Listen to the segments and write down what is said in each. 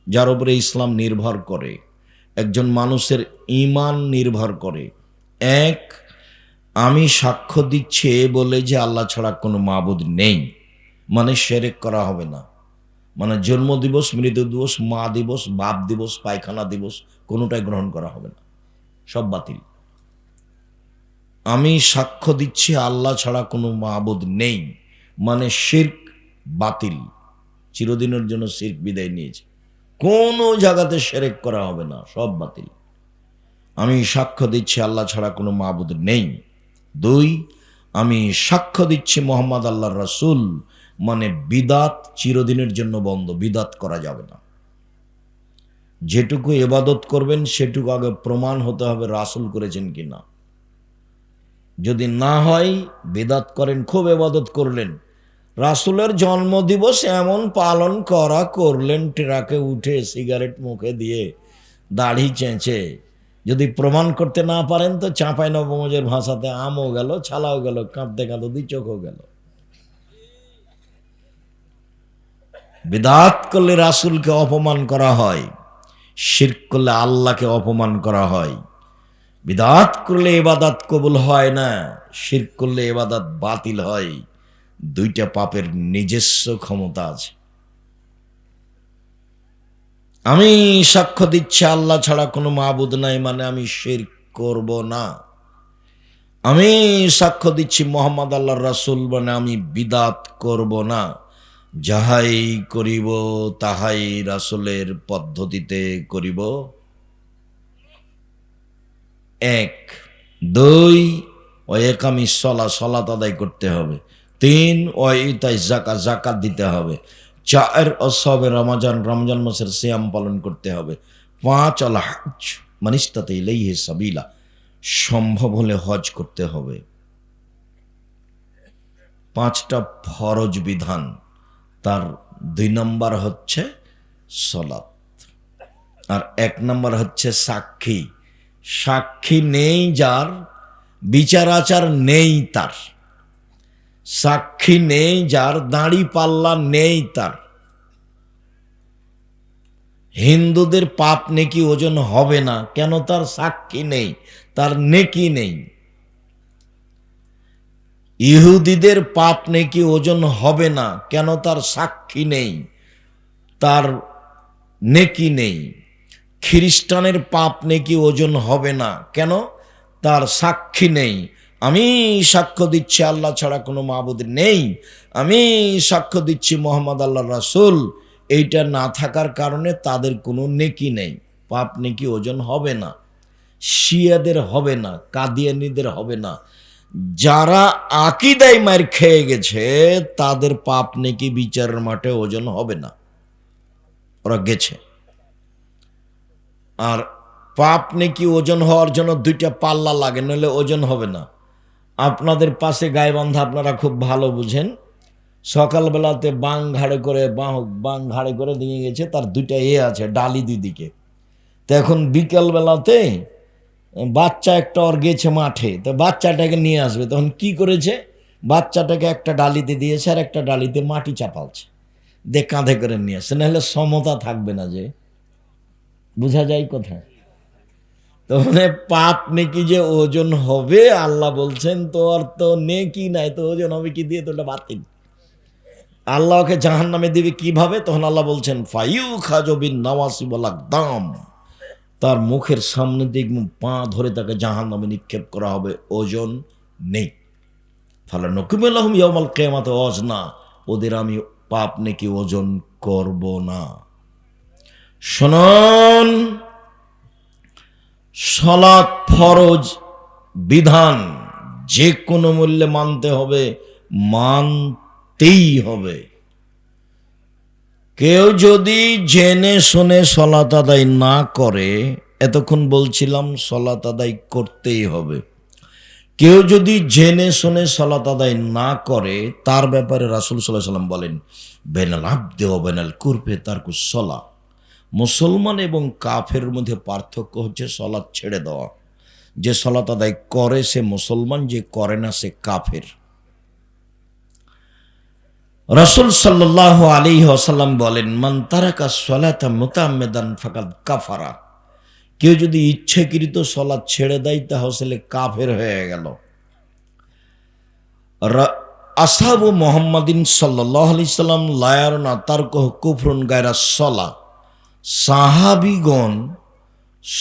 যার উপরে ইসলাম নির্ভর করে, একজন মানুষের ঈমান নির্ভর করে। এক, আমি সাক্ষ্য দিচ্ছি বলে যে আল্লাহ ছাড়া কোনো মাবুদ নেই, মানে শিরক করা হবে না। মানে জন্ম দিবস, মৃত্যু দিবস, মা দিবস, বাপ দিবস, পায়খানা দিবস কোনোটাই গ্রহণ করা হবে না, সব বাতিল। আমি সাক্ষ্য দিচ্ছি আল্লাহ ছাড়া কোনো মাবুদ নেই, মানে শিরক বাতিল, চিরদিনের জন্য শিরক বিদায় নিয়েছে, কোনো জায়গাতে শিরক করা হবে না, সব বাতিল। আমি সাক্ষ্য দিচ্ছি আল্লাহ ছাড়া কোনো মাবুদ নেই। দুই, আমি সাক্ষ্য দিচ্ছি মোহাম্মদ আল্লাহর রাসূল, মানে বিদাত চিরদিনের জন্য বন্ধ, বিদাত করা যাবে না। যেটুকু ইবাদত করবেন সেটুকু আগে প্রমাণ হতে হবে রাসূল করেছেন কিনা। যদি না হয়, বিদাত করেন, খুব ইবাদত করলেন, রাসূলের জন্মদিবস এমন পালন করা করলেন, ট্রাকে উঠে সিগারেট মুখে দিয়ে দাড়ি চেঁচে, যদি প্রমাণ করতে না পারেন তো চাঁপাই নবগঞ্জের ভাষাতে আমও গেল, ছালাও গেল, কাঁদতে কাঁদতে দুই চোখও গেল। বিদআত করলে রাসূলকে অপমান করা হয়, শিরক করলে আল্লাহকে অপমান করা হয়। বিদআত করলে ইবাদত কবুল হয় না, শিরক করলে ইবাদত বাতিল হয়। দুইটা পাপের নিজস্ব ক্ষমতা আছে। আমি সাক্ষ্য দিচ্ছি আল্লাহ ছাড়া কোনো মাবুদ নাই, মানে আমি শিরক করব না। আমি সাক্ষ্য দিচ্ছি মোহাম্মদ আল্লাহর রাসূল, মানে আমি বিদআত করব না। যাহাই করিব তাহাই রাসূলের পদ্ধতিতে করিব। এক। দুই, ও একামি সলাত আদায় করতে হবে। তিন, ও ইতাই যাকাত, যাকাত দিতে হবে। চার, অসবে রমজান, রমজান মাসের সিয়াম পালন করতে হবে। পাঁচ, আল হজ মানিস্তাতে ইলাইহি সাবিলা, সম্ভব হলে হজ করতে হবে। পাঁচটা ফরজ বিধান, তার 2 নম্বর হচ্ছে সলাত, আর 1 নম্বর হচ্ছে সাক্ষী। সাক্ষী নেই যার, বিচার আচার নেই তার, সাক্ষী নেই যার, দাড়ি পাল্লা নেই তার, হিন্দুদের পাপ নেকি ওজন হবে না, কেন? তার সাক্ষী নেই, তার নেকি নেই। ইহুদিদের পাপ নেকি ওজন হবে না, কেন? তার সাক্ষী নেই, তার নেকি নেই। খ্রিস্টানের পাপ নেকি ওজন হবে না, কেন? তার সাক্ষী নেই। আমি সাক্ষ্য দিচ্ছি আল্লাহ ছাড়া কোনো মাবুদ নেই, আমি সাক্ষ্য দিচ্ছি মোহাম্মদ আল্লাহর রাসূল, এইটা না থাকার কারণে তাদের কোনো নেকি নেই, পাপ নেকি ওজন হবে না। শিয়াদের হবে না, কাদিয়ানীদের হবে না। যারা আকীদায় মার খেয়ে গেছে তাদের পাপ নেকি বিচারের মাঠে ওজন হবে না, ওরা গেছে। আর পাপ নেকি ওজন হওয়ার জন্য 2টা পাল্লা লাগে, নইলে ওজন হবে না। আপনাদের পাশে গাইবান্ধা আপনারা খুব ভালো বুঝেন, সকালবেলাতে বাং ঘাড়ে করে দিয়ে গেছে, তার 2টা আছে ডালি দিদিকে। তো এখন বিকেলবেলাতে বাচ্চা একটা ওর গেছে মাঠে, তো বাচ্চাটাকে নিয়ে আসবে, তখন কি করেছে, বাচ্চাটাকে একটা ডালিতে দিয়েছে আর একটা ডালিতে মাটি চাপালছে, দিয়ে কাঁধে করে নিয়ে আসছে, নাহলে সমতা থাকবে না। যে বোঝা যায় কোথায়? তো মানে পাপ নেকি যে ওজন হবে, আল্লাহ বলছেন তোর তো নেকি নাই, তো ওজন হবে কি দিয়ে? তো ওটা বাতিল। আল্লাহকে জাহান্নামে দিবে কিভাবে? তখন আল্লাহ বলছেন ফাইউ খাজবিন নাওয়াসি বলাক দাম, তার মুখের সামনে দিয়ে পা ধরে তাকে জাহান্নামে নিক্ষেপ করা হবে, ওজন নেই। ফালা নকিবুল্লাহুম ইয়াউমাল কিয়ামাতি ওয়াজনা, ওদের আমি পাপ নেকি ওজন করব না। শুনুন, সালাত ফরজ বিধান, যে কোনো মূল্যে মানতে হবে, মানতেই হবে। কেউ যদি জেনে শুনে সালাত আদায় না করে, এতক্ষণ বলছিলাম সালাত আদায় করতেই হবে, কেউ যদি জেনে শুনে সালাত আদায় না করে, তার ব্যাপারে রাসূল সাল্লাল্লাহু আলাইহি ওয়াসাল্লাম বলেন বেনাল আবদি ওয়া বেনাল কুরবে তারকুস সালাহ, মুসলমান এবং কাফের মধ্যে পার্থক্য হচ্ছে সালাত ছেড়ে দেওয়া। যে সালাত আদায় করে সে মুসলমান, যে করে না সে কাফের। রাসূল সাল্লাল্লাহু আলাইহি ওয়াসাল্লাম বলেন, মান তারাকা সলাতা মুতাআম্মিদান ফাকাদ কাফারা। কেউ যদি ইচ্ছাকৃত সালাত ছেড়ে দেয় তাহলে কাফের হয়ে গেল। আসহাবু মুহাম্মাদিন সাল্লাল্লাহু আলাইহি সাল্লাম লা ইয়ারুনা তারকুহু কুফরুন গায়রা সলা। সাহাবীগণ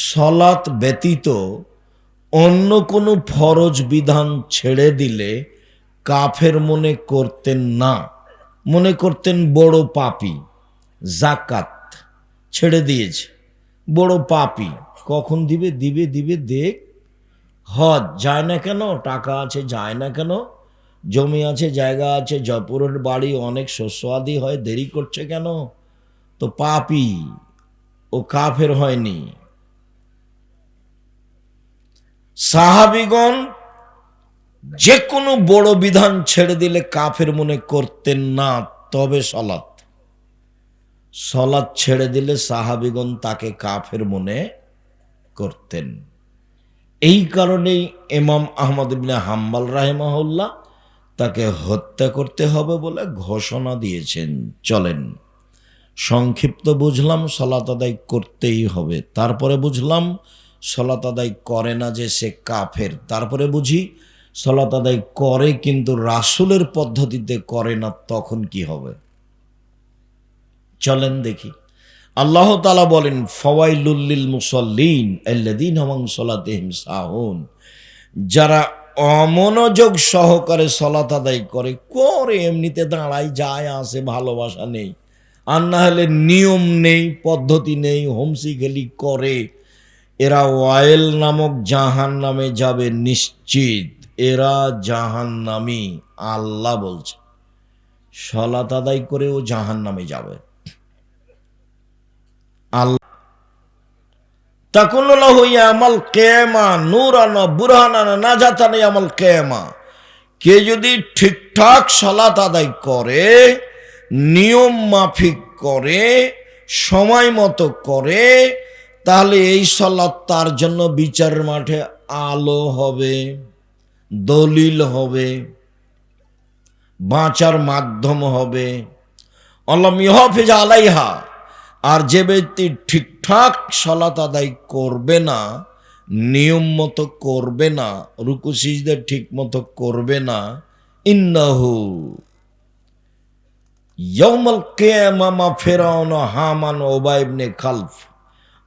সালাত ব্যতীত অন্য কোনো ফরজ বিধান ছেড়ে দিলে কাফের মনে করতেন না, মনে করতেন বড় পাপী। যাকাত ছেড়ে দিয়েছে, বড় পাপী, কখন দিবে দিবে দিবে দেখ। হজ যায় না কেন, টাকা আছে যায় না কেন, জমি আছে জায়গা আছে, জয়পুরের বাড়ি, অনেক শস্য আদি হয়, দেরি করছে কেন? তো পাপী, ও কাফের হয়নি। সাহাবীগণ যে কোনো বড় বিধান ছেড়ে দিলে কাফের মনে করতেন না। তবে সলাৎ ছেড়ে দিলে সাহাবীগণ তাকে কাফের মনে করতেন। এই কারণেই ইমাম আহমদ ইবনে হাম্বল রাহিমাহুল্লাহ তাকে হত্যা করতে হবে বলে ঘোষণা দিয়েছেন। চলেন, সংক্ষিপ্ত বুঝলাম সালাত আদায় করতেই হবে, তারপরে বুঝলাম সালাত আদায় করে না যে সে কাফের, তারপরে বুঝি সালাত আদায় করে কিন্তু রাসূলের পদ্ধতিতে করে না, তখন কি হবে? চলেন দেখি। আল্লাহ তাআলা বলেন, ফাওয়াইলুল লিল মুসাল্লিন আল্লাযীনা হুম আন সালাতিহিম সাহুন। যারা অমনোযোগ সহকারে সালাত আদায় করে এমনিতে দাঁড়ায় যায় আসে, ভালোবাসা নেই, আর না হলে নিয়ম নেই, পদ্ধতি নেই, হোমসি খেলি করে, এরা ওয়াইল নামক জাহান্নামে যাবে নিশ্চিত। এরা জাহান্নামী, আল্লাহ বলছে। সালাত আদায় করেও জাহান্নামে যাবে। আল্লাহ তাকুনু লাহু ইয়ামাল কিয়ামা নূরান ওয়া বুরহানান নাজাতান ইয়ামাল কিয়ামা। কে যদি ঠিকঠাক সালাত আদায় করে, নিয়ম মাফিক করে, সময় মতো করে, তাহলে এই সালাত তার জন্য বিচারের মাঠে আলো হবে, দলিল হবে, বাঁচার মাধ্যম হবে। আল্লাহ ইহাফিজ আলাইহা। আর যে ব্যক্তি ঠিকঠাক সালাত আদায় করবে না, নিয়ম মতো করবে না, রুকু সিজদা ঠিক মতো করবে না, ইন্নাহু ইয়াউমাল কিয়ামা ফিরআউন হামান ও উবাই ইবনে খালফ।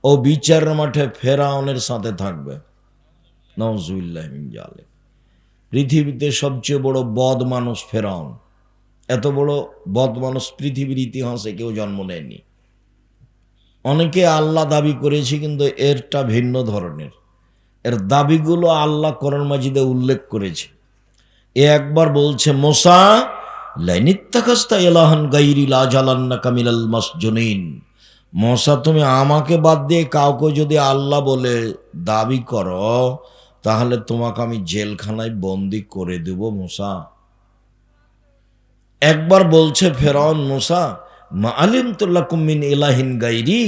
ও বিচারের মাঠে ফেরাউনের সাথে থাকবে। নাউজুবিল্লাহি মিন জালিক। পৃথিবীতে সবচেয়ে বড় বদ মানুষ ফেরাউন। এত বড় বদ মানুষ পৃথিবীর ইতিহাসে কেউ জন্ম নেয়নি। অনেকে আল্লাহ দাবি করেছে, কিন্তু এরটা ভিন্ন ধরনের। এর দাবিগুলো আল্লাহ কোরআন মাজিদে উল্লেখ করেছে। এ একবার বলছে, মুসা লাইনিত্তাখাস্তা ইলাহান গায়রি লা জালান্নাকা মিনাল মাসজুনিন। মুসা, তুমি আমাকে বাদ দিয়ে কাউকে যদি আল্লাহ বলে দাবি করো, তাহলে তোমাকে আমি জেলখানায় বন্দি করে দেব মুসা। একবার বলছে ফেরাউন, মুসা মা আলিমতু লাকুম মিন ইলাহিন গায়রি,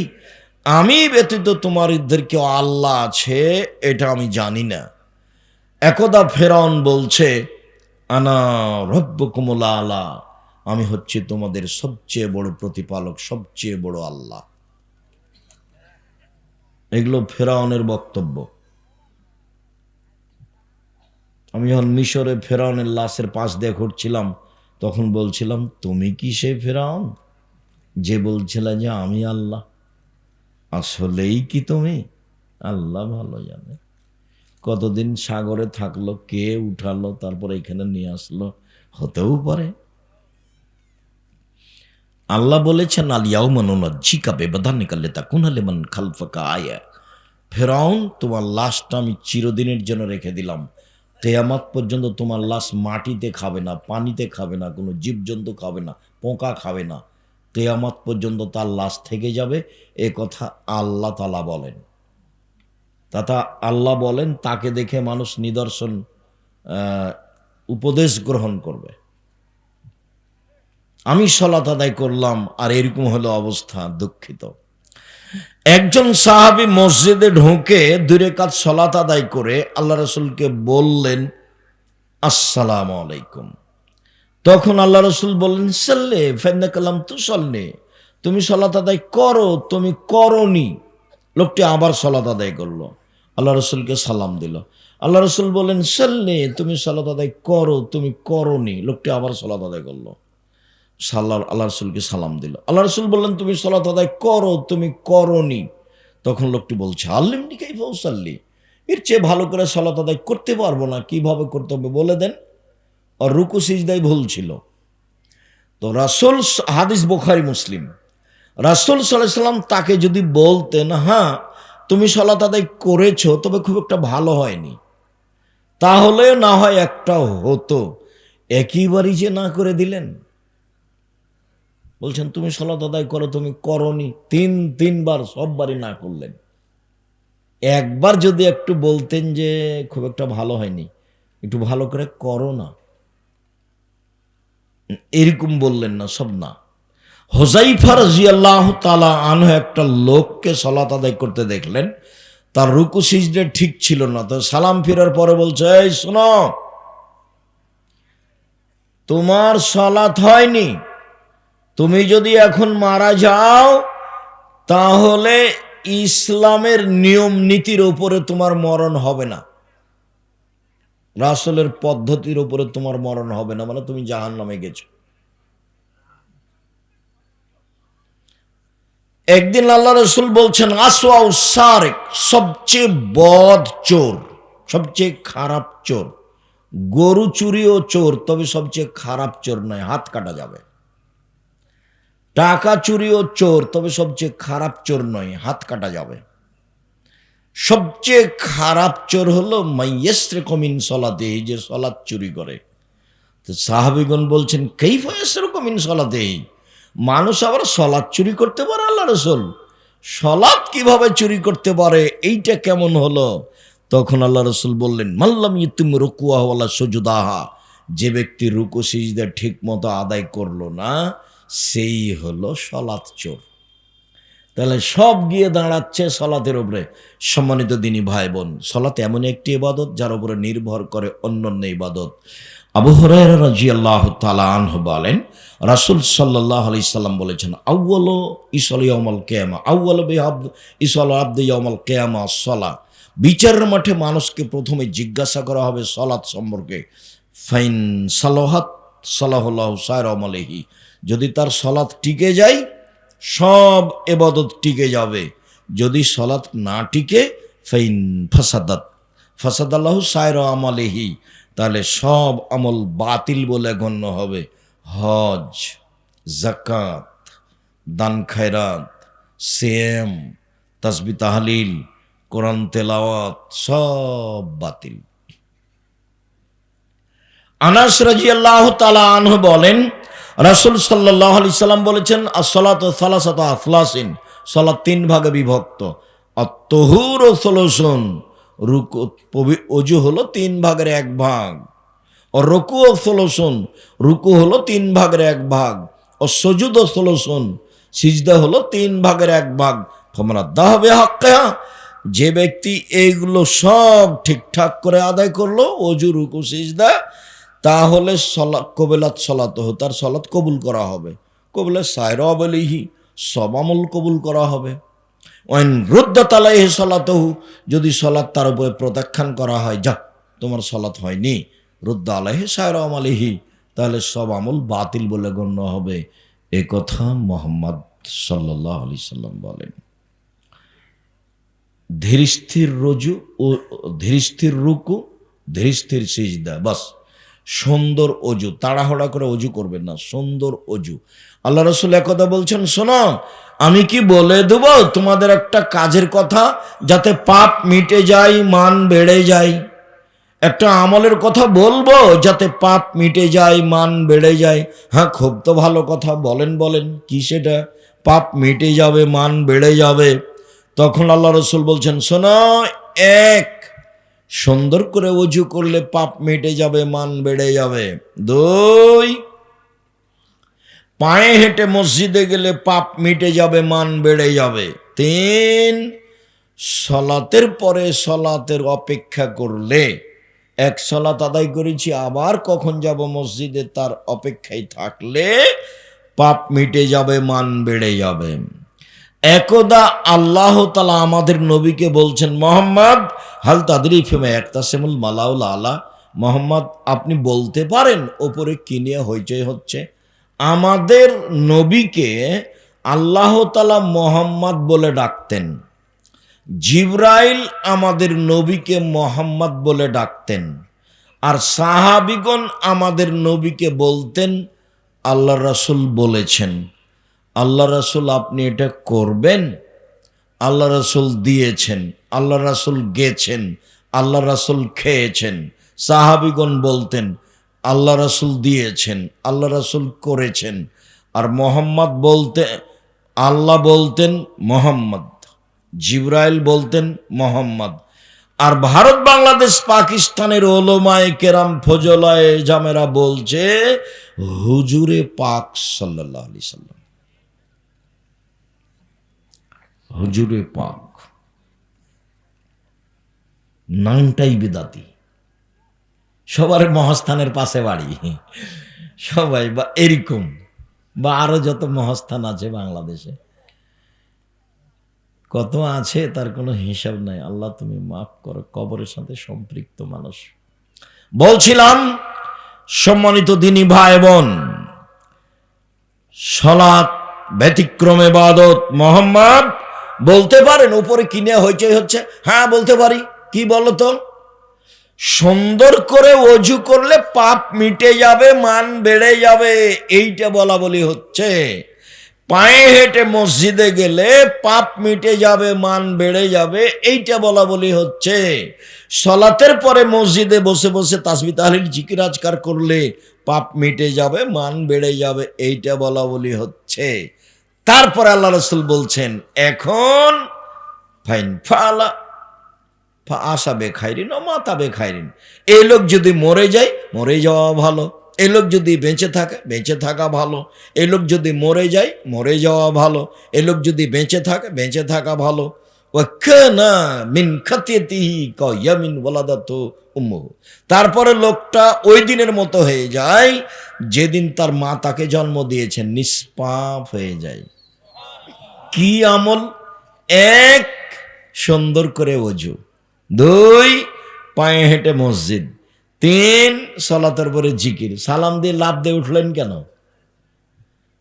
আমি ব্যতীত তোমাদের কেউ আল্লাহ আছে এটা আমি জানি না। একদা ফেরাউন বলছে, আনা রব্বুকুমুল আলা, আমি হচ্ছে তোমাদের সবচেয়ে বড় প্রতিপালক, সবচেয়ে বড় আল্লাহ। এগুলো ফেরাউনের বক্তব্য। আমি যখন মিশরে ফেরাউনের লাশের পাশ দিয়ে ঘুরছিলাম, তখন বলছিলাম, তুমি কি সেই ফেরাউন যে বলছিল যে আমি আল্লাহ? আসলেই কি তুমি? আল্লাহ ভালো জানে। কতদিন সাগরে থাকলো, কে উঠালো, তারপরে এখানে নিয়ে আসলো, হতেও পারে। আল্লাহ বলেছেন, আলিয়াউমা নুনাজ্জিকা বিবাদানিকা লিতাকুনা লিমান খালফাকা আয়া। ফেরাউন, তোমার লাশটা আমি চিরদিনের জন্য রেখে দিলাম। কিয়ামত পর্যন্ত তোমার লাশ মাটিতে খাবে না, পানিতে খাবে না, কোনো জীবজন্তু খাবে না, পোকা খাবে না। কিয়ামত পর্যন্ত তার লাশ থেকে যাবে। এ কথা আল্লাহ তাআলা বলেন। তথা আল্লাহ বলেন, তাকে দেখে মানুষ নিদর্শন উপদেশ গ্রহণ করবে। আমি সালাত আদায় করলাম আর এরকম হলো অবস্থা, দুঃখিত। একজন সাহাবী মসজিদে ঢুকে 2 রাকাত সালাত আদায় করে আল্লাহ রাসূলকে বললেন, আসসালামু আলাইকুম। তখন আল্লাহ রসুল বললেন সাল্লে ফেন্না কালাম তু সল্লে, তুমি সলাত আদায় করো, তুমি করনি। লোকটি আবার সলাত আদায় করলো, আল্লাহ রসুলকে সালাম দিল। আল্লাহ রসুল বললেন সাল্লে, তুমি সলাত আদায় করো, তুমি করনি। লোকটি আবার সলাত আদায় করলো, আল্লাহ রসুলকে সালাম দিল। আল্লাহ রসুল বললেন তুমি সলাত আদায় করো, তুমি করনি। তখন লোকটি বলছে আল্লিমনি কাইফা উসাল্লি, এর চেয়ে ভালো করে সলাত আদায় করতে পারবো না, কিভাবে করতে হবে বলে দেন। আর রুকু সিজদাই ভুল ছিল। তো রাসূল, হাদিস বুখারী মুসলিম, রাসূল সাল্লাল্লাহু আলাইহি সাল্লাম তাকে যদি বলতেন হ্যাঁ তুমি সলাত আদায় করেছো, তবে খুব একটা ভালো হয়নি, তাহলে না হয় একটা হতো। একইবারই যে না করে দিলেন, বলছেন তুমি সলাত আদায় করো, তুমি করনি, তিনবার সববারই না করলেন। একবার যদি একটু বলতেন যে খুব একটা ভালো হয়নি, একটু ভালো করে করো না, এরকম বললেন না, সব না। হুযায়ফা রাদিয়াল্লাহু তাআলা আনহু একটা লোককে সালাত আদায় করতে দেখলেন, তার রুকু সিজদা ঠিক ছিল না। তো সালাম ফেরার পরে বলছে এই শোনো, তোমার সালাত হয়নি, তুমি যদি এখন মারা যাও তাহলে ইসলামের নিয়ম নীতির উপরে তোমার মরণ হবে না, রাসূলের পদ্ধতির উপরে তোমার মরণ হবে না, মানে তুমি জাহান্নামে গেছো। একদিন আল্লাহ রসুল বলছেন আসওয়াউ সারিক, সবচেয়ে বদ চোর, সবচেয়ে খারাপ চোর, গরু চুরিও চোর, তবে সবচেয়ে খারাপ চোর নয়, হাত কাটা যাবে। টাকা চুরিও চোর, তবে সবচেয়ে খারাপ চোর নয়, হাত কাটা যাবে। সবচেয়ে খারাপ চোর হলো মাইয়াসরিকু মিন সলাতিহি, যে সলাত চুরি করে। তো সাহাবীগণ বলছেন কাইফা ইয়াসরিকু মিন সলাতিহি, মানুষ আবার সলাত চুরি করতে পারে? আল্লাহ রসুল, সলাত কিভাবে চুরি করতে পারে, এইটা কেমন হলো? তখন আল্লাহ রসুল বললেন মাল্লাম ইউতিম রুকুআহু ওয়ালা সুজুদাহা, যে ব্যক্তি রুকু সিজদা ঠিক মতো আদায় করলো না, সেই হলো সলাত চোর। তাহলে সব গিয়ে দাঁড়াচ্ছে সলাতের উপরে। সম্মানিত দিনী ভাই বোন, সলাত এমন একটি ইবাদত যার উপরে নির্ভর করে অন্যান্য ইবাদত। আবু হুরায়রা রাদিয়াল্লাহু তাআলা আনহু বলেন রাসূল সাল্লাল্লাহু আলাইহি সাল্লাম বলেছেন আউয়ালু ইসালি ইয়াউমাল কিয়ামা, আউয়ালু বিআবদ ইসাল আবদ ইয়াউমাল কিয়ামা সালাত। বিচারের মাঠে মানুষকে প্রথমে জিজ্ঞাসা করা হবে সালাত সম্পর্কে। ফাইন সালাহাত সালাহুল্লাহু সাইরা আমালিহি, যদি তার সালাত টিকে যায় সব ইবাদত টিকে যাবে, যদি সালাত না টিকে ফাইন ফাসাদাত ফাসাদাল্লাহু সাইরা আমালিহি, তাহলে সব আমল বাতিল বলে গণ্য হবে। হজ, যাকাত, দান খায়রাত, সিয়াম, তাসবিহ তাহলিল, কোরআন তেলাওয়াত সব বাতিল। আনাস রাদিয়াল্লাহু তাআলা আনহু বলেন রাসূল সাল্লাল্লাহু আলাইহি সাল্লাম বলেছেন as-সালাতু সালাসাতু আফলাসিন, সালাত তিন ভাগে বিভক্ত। আত-তুহুরু সুলুসুন, রুকু ওযু হলো তিন ভাগের এক ভাগ। ও রুকু সুলুসুন, রুকু হলো তিন ভাগের এক ভাগ। ও সুজুদ সুলুসুন, সিজদা হলো তিন ভাগের এক ভাগ। ফামান আদাহা বিহাক্কিহা, যে ব্যক্তি এইগুলো সব ঠিকঠাক করে আদায় করলো, ওযু রুকু সিজদা, তাহলে কবিলাত সলাতহু, তার সলাত কবুল করা হবে। কবুলে সায়রা আলাইহি, সব আমল কবুল করা হবে। ওয়াইন রুদ্দাত আলাইহি সলাতহু, যদি সলাত তার উপরে প্রত্যাখ্যান করা হয়, যা তোমার সলাত হয়নি, রুদ্দা আলাইহি সায়রা আলাইহি, তাহলে সব আমল বাতিল বলে গণ্য হবে। এ কথা মুহাম্মদ সাল্লাল্লাহু আলাইহি সাল্লাম বলেন। ধীরস্থির রুজু ও ধীরস্থির রুকু, ধীরস্থির সিজদা, বাস। সুন্দর অজু, তাড়াহুড়া করে অজু করবেন না, সুন্দর অজু। আল্লাহ রাসূল একথা বলছেন, শোনো আমি কি বলে দেব তোমাদের একটা কাজের কথা, যাতে পাপ মিটে যায়, মান বেড়ে যায়। একটা আমলের কথা বলবো যাতে পাপ মিটে যায়, মান বেড়ে যায়। হ্যাঁ, খুব তো ভালো কথা, বলেন বলেন, কি সেটা? পাপ মিটে যাবে, মান বেড়ে যাবে। তখন আল্লাহ রাসূল বলছেন, শোনো, এক, সুন্দর করে ওযু করলে পাপ মিটে যাবে, মান বেড়ে যাবে। দুই, পায়ে হেঁটে মসজিদে গেলে পাপ মিটে যাবে, মান বেড়ে যাবে। তিন, সলাতের পরে সলাতের অপেক্ষা করলে এক সালাত আদায় করেছি, আবার কখন যাব মসজিদে তার অপেক্ষায় থাকলে পাপ মিটে যাবে, মান বেড়ে যাবে। একদা আল্লাহ তাআলা আমাদের নবীকে বলছেন, মোহাম্মদ হাল তাদরি ফিমা ইয়াকতাসিমুল মালাউল আলা, মোহাম্মদ আপনি বলতে পারেন ওপরে কি নিয়ে হইচই হচ্ছে? আমাদের নবীকে আল্লাহ তাআলা মোহাম্মদ বলে ডাকতেন, জিবরাইল আমাদের নবীকে মোহাম্মদ বলে ডাকতেন, আর সাহাবিগণ আমাদের নবীকে বলতেন আল্লাহ রাসূল বলেছেন। আল্লাহ রাসূল আপনি এটা করবেন, আল্লাহ রাসূল দিয়েছেন, আল্লাহ রাসূল গেছেন, আল্লাহ রাসূল খেয়েছেন। সাহাবিগণ বলতেন আল্লাহ রাসূল দিয়েছেন, আল্লাহ রাসূল করেছেন। আর মোহাম্মদ বলতে আল্লাহ বলতেন মোহাম্মদ, জিবরাইল বলতেন মোহাম্মদ। আর ভারত বাংলাদেশ পাকিস্তানের ওলামায়ে কেরাম ফজলায়ে জামেরা বলছে হুজুরে পাক সাল্লাল্লাহু আলাইহি সাল্লাম, হুজুরে পাক। নামটাই বিদাতি। সবার মহাস্থানের পাশে বাড়ি, সবাই বা এরকম, বা আরো যত মহাস্থান আছে বাংলাদেশে, কত আছে তার কোনো হিসাব নাই। আল্লাহ তুমি মাফ করো, কবরের সাথে সম্পৃক্ত মানুষ। বলছিলাম সম্মানিত দিনী ভাই বোন, সালাত ব্যতিক্রম ইবাদত। মোহাম্মদ বলতে পারেন উপরে কিনে হইচই হচ্ছে? হ্যাঁ বলতে পারি। কি বলো তো? সুন্দর করে ওযু করলে পাপ মিটে যাবে, মান বেড়ে যাবে, এইটা বলা বলি হচ্ছে। পায়ে হেঁটে মসজিদে গেলে পাপ মিটে যাবে, মান বেড়ে যাবে, এইটা বলা বলি হচ্ছে। সালাতের পরে মসজিদে বসে বসে তাসবিহ তাহলিল জিকির আজকার করলে পাপ মিটে যাবে, মান বেড়ে যাবে, এইটা বলা বলি হচ্ছে। তারপরে আল্লাহ রাসূল বলছেন এখন ফাইন ফালা আশা বে খাইরিন ও মাতা বে খাইরিন, এই লোক যদি মরে যায় মরে যাওয়া ভালো, এই লোক যদি বেঁচে থাকে বেঁচে থাকা ভালো, এই লোক যদি মরে যায় মরে যাওয়া ভালো, এই লোক যদি বেঁচে থাকে বেঁচে থাকা ভালো। ওয়াকানা মিন খাতিয়াতিহি কায়ামিন ওয়ালাদাতু উম্মুহু, তারপরে লোকটা ওই দিনের মতো হয়ে যায় যেদিন তার মা তাকে জন্ম দিয়েছেন, নিষ্পাপ হয়ে যায়। কি আমল? এক, সুন্দর করে ওযু, দুই, পায়ে হেঁটে মসজিদ, তিন, সালাতের পরে জিকির। সালাম দিয়ে লাফ দিয়ে উঠলেন কেন?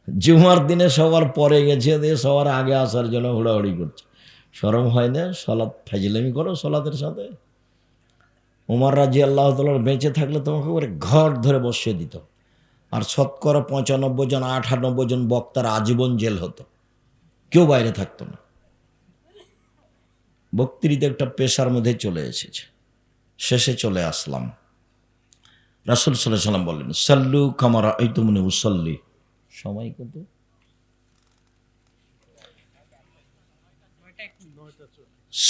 জুমার দিনে সবার পরে গেছে, দিয়ে সবার আগে আসার জন্য হুড়াহুড়ি করছে। শরম হয় না? সালাত ফাজলামি করো সালাতের সাথে। ওমর রাদিয়াল্লাহু তাআলা বেঁচে থাকলে তোমাকে করে ঘর ধরে বসিয়ে দিত, আর শতকরা 95 জন 98 জন বক্তার আজীবন জেল হতো, কেউ বাইরে থাকতো না। বক্তৃতা একটা পেশার মধ্যে চলে এসেছে। শেষে চলে আসলাম। রাসূল সাল্লাল্লাহু আলাইহি ওয়াসাল্লাম বললেন সাল্লু কামা রাআইতুমুনি উসাল্লি। সময় কত?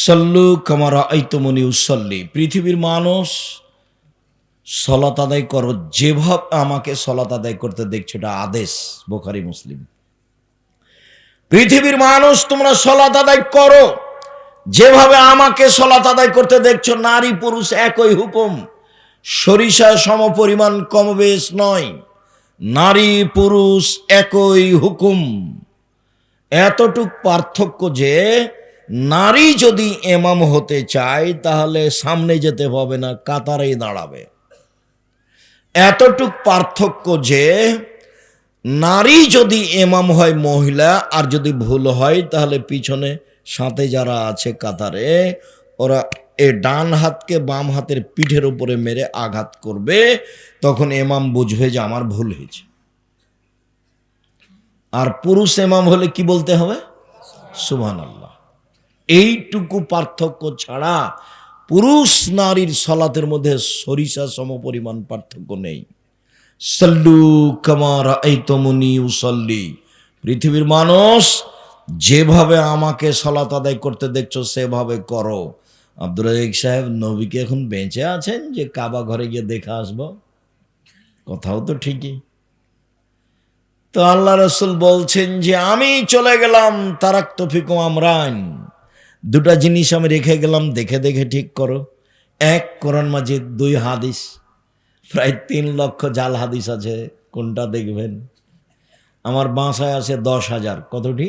সাল্লু কামা রাআইতুমুনি উসাল্লি। পৃথিবীর মানুষ সালাত আদায় করো যেভাবে আমাকে সালাত আদায় করতে দেখছো, এটা আদেশ, বুখারী মুসলিম। পৃথিবীর মানুষ তোমরা সালাত আদায় করো যেভাবে আমাকে সালাত আদায় করতে দেখছো। নারী পুরুষ একই হুকুম, সরিষা সমপরিমাণ কমবেশ নয়, নারী পুরুষ একই হুকুম। এতটুক পার্থক্য যে নারী যদি ইমাম হতে চায় তাহলে সামনে যেতে হবে না, কাতারেই দাঁড়াবে। এতটুক পার্থক্য যে নারী যদি ইমাম হয় মহিলা, আর যদি ভুল হয় তাহলে পিছনে সাথে যারা আছে কাতারে, ওরা এ ডান হাতকে বাম হাতের পিঠের উপরে মেরে আঘাত করবে, তখন ইমাম বুঝবে যে আমার ভুল হয়েছে। আর পুরুষ ইমাম হলে কি বলতে হবে? সুবহানাল্লাহ। এইটুকু পার্থক্য ছাড়া পুরুষ নারীর সালাতের মধ্যে সরিষা সমপরিমাণ পার্থক্য নেই। সাল্লু কামা রাআইতুমুনি উসাল্লি। পৃথিবীর মানুষ যেভাবে আমাকে সালাত আদায় করতে দেখছো সেভাবে করো। আব্দুর রাজ্জাক সাহেব, নবীকে এখন বেঁচে আছেন যে কাবা ঘরে গিয়ে দেখে আসবো? কথাও তো ঠিকই। তো আল্লাহ রাসূল বলছেন যে আমি চলে গেলাম, তারাকতু ফিকুম আমরান, দুটা জিনিস আমি রেখে গেলাম, দেখে দেখে ঠিক করো। এক কোরআন মাজিদ, 2 হাদিস, প্রায় 3 লক্ষ জাল হাদিস আছে। কোনটা দেখবেন? আমার বাসায় আছে 10,000। কতটি?